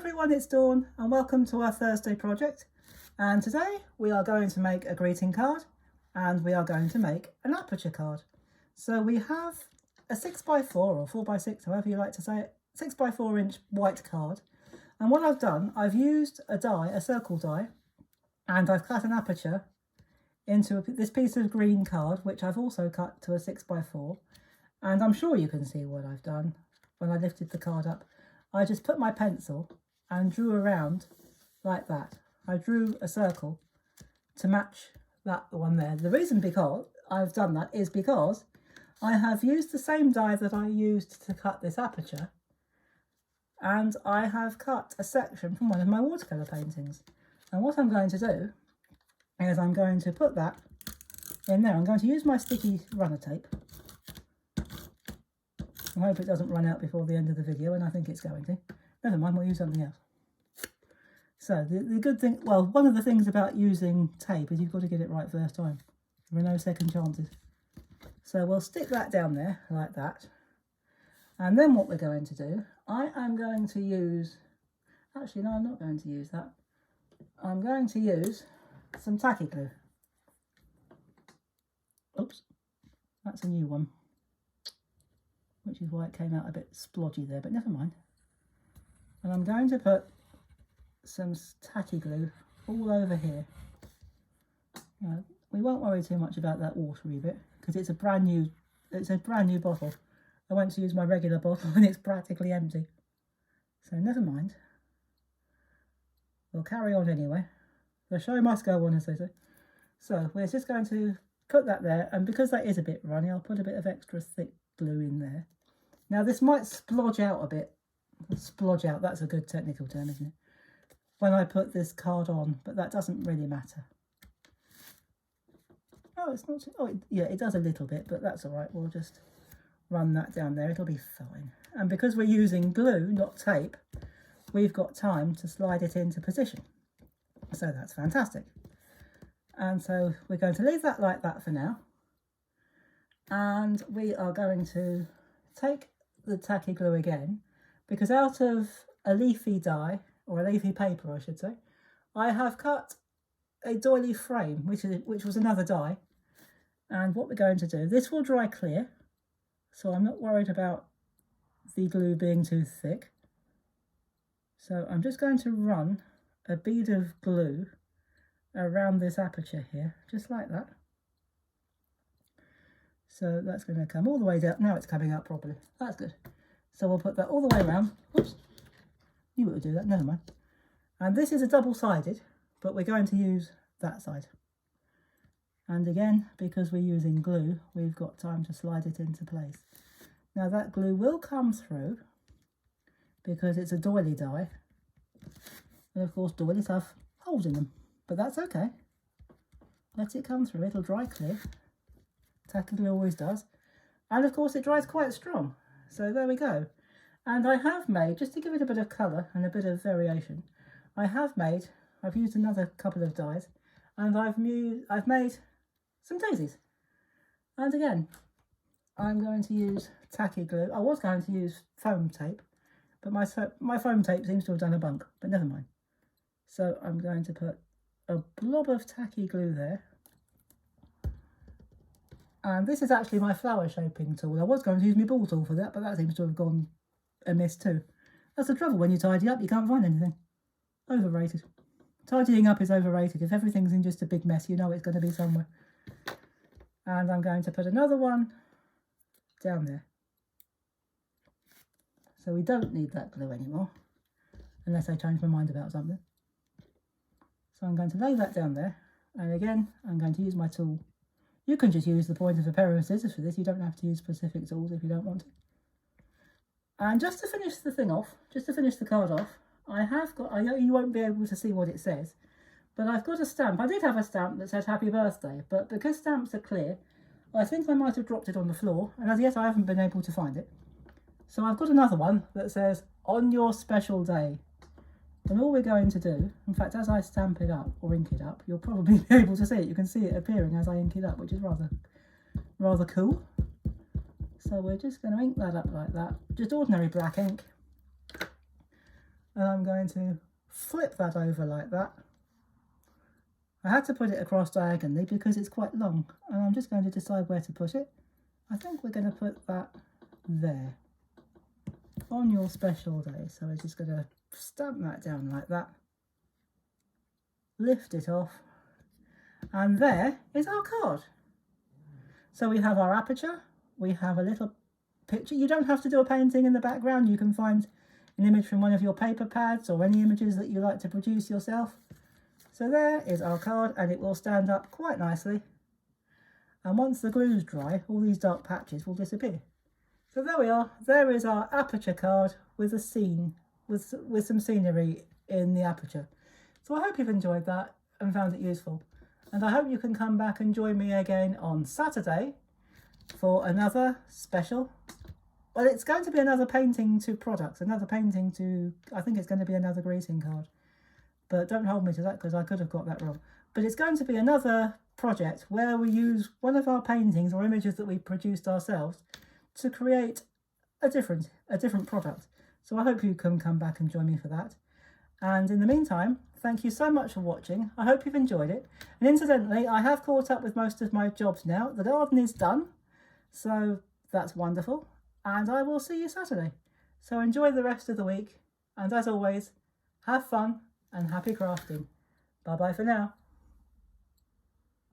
everyone, it's Dawn and welcome to our Thursday project. And today we are going to make a greeting card and we are going to make an aperture card. So we have a 6x4 or 4x6, however you like to say it, 6x4 inch white card. And what I've done, I've used a die, a circle die, and I've cut an aperture into this piece of green card, which I've also cut to a 6x4. And I'm sure you can see what I've done when I lifted the card up. I just put my pencil and drew around like that. I drew a circle to match that one there. The reason because I've done that is because I have used the same die that I used to cut this aperture, and I have cut a section from one of my watercolour paintings. And what I'm going to do is I'm going to put that in there. I'm going to use my sticky runner tape. I hope it doesn't run out before the end of the video, and I think it's going to. Never mind, we'll use something else. So the good thing, well, one of the things about using tape is you've got to get it right first time. There are no second chances. So we'll stick that down there like that. And then what we're going to do, I am going to use, actually no, I'm not going to use that. I'm going to use some tacky glue. Oops, that's a new one, which is why it came out a bit splodgy there, but never mind. And I'm going to put some tacky glue all over here. We won't worry too much about that watery bit because it's a brand new bottle. I went to use my regular bottle and it's practically empty. So never mind. We'll carry on anyway. The show must go on, as they say. So we're just going to put that there, and because that is a bit runny, I'll put a bit of extra thick glue in there. Now this might splodge out a bit. Splodge out, that's a good technical term, isn't it? When I put this card on, but that doesn't really matter. Oh, it's not, yeah, it does a little bit, but that's all right. We'll just run that down there, it'll be fine. And because we're using glue, not tape, we've got time to slide it into position. So that's fantastic. And so we're going to leave that like that for now. And we are going to take the tacky glue again, because out of a leafy die, or a leafy paper I should say, I have cut a doily frame, which was another die. And what we're going to do, this will dry clear, so I'm not worried about the glue being too thick. So I'm just going to run a bead of glue around this aperture here, just like that. So that's going to come all the way down. Now it's coming out properly. That's good. So we'll put that all the way around. Whoops. You would do that, never mind. And this is a double-sided, but we're going to use that side. And again, because we're using glue, we've got time to slide it into place. Now that glue will come through because it's a doily die. And of course doilies have holes in them, but that's okay. Let it come through, it'll dry clear. Tacky glue always does. And of course it dries quite strong. So there we go. And I have made, just to give it a bit of colour and a bit of variation, I've used another couple of dies, and I've made some daisies. And again, I'm going to use tacky glue. I was going to use foam tape, but my foam tape seems to have done a bunk, but never mind. So I'm going to put a blob of tacky glue there. And this is actually my flower shaping tool. I was going to use my ball tool for that, but that seems to have gone amiss too. That's the trouble when you tidy up, you can't find anything. Overrated. Tidying up is overrated. If everything's in just a big mess, you know it's going to be somewhere. And I'm going to put another one down there. So we don't need that glue anymore, unless I change my mind about something. So I'm going to lay that down there. And again, I'm going to use my tool. You can just use the point of a pair of scissors for this. You don't have to use specific tools if you don't want to. And just to finish the thing off, just to finish the card off, I know you won't be able to see what it says, but I've got a stamp. I did have a stamp that said happy birthday, but because stamps are clear, I think I might have dropped it on the floor, and as yet I haven't been able to find it. So I've got another one that says, on your special day. And all we're going to do, in fact, as I stamp it up or ink it up, you'll probably be able to see it. You can see it appearing as I ink it up, which is rather cool. So we're just going to ink that up like that. Just ordinary black ink. and I'm going to flip that over like that. I had to put it across diagonally because it's quite long, and I'm just going to decide where to put it. I think we're going to put that there on your special day. So we're just going to stamp that down like that, lift it off, and there is our card. So we have our aperture, we have a little picture. You don't have to do a painting in the background. You can find an image from one of your paper pads or any images that you like to produce yourself. So there is our card, and it will stand up quite nicely. And once the glue's dry, all these dark patches will disappear. So there we are. There is our aperture card with a scene, with some scenery in the aperture. So I hope you've enjoyed that and found it useful. And I hope you can come back and join me again on Saturday for another special. Well, it's going to be another painting to products, another painting to, I think it's going to be another greeting card. But don't hold me to that because I could have got that wrong. But it's going to be another project where we use one of our paintings or images that we produced ourselves to create a different product. So I hope you can come back and join me for that. And in the meantime, thank you so much for watching. I hope you've enjoyed it. And incidentally, I have caught up with most of my jobs now. The garden is done, so that's wonderful. And I will see you Saturday. So enjoy the rest of the week. And as always, have fun and happy crafting. Bye bye for now.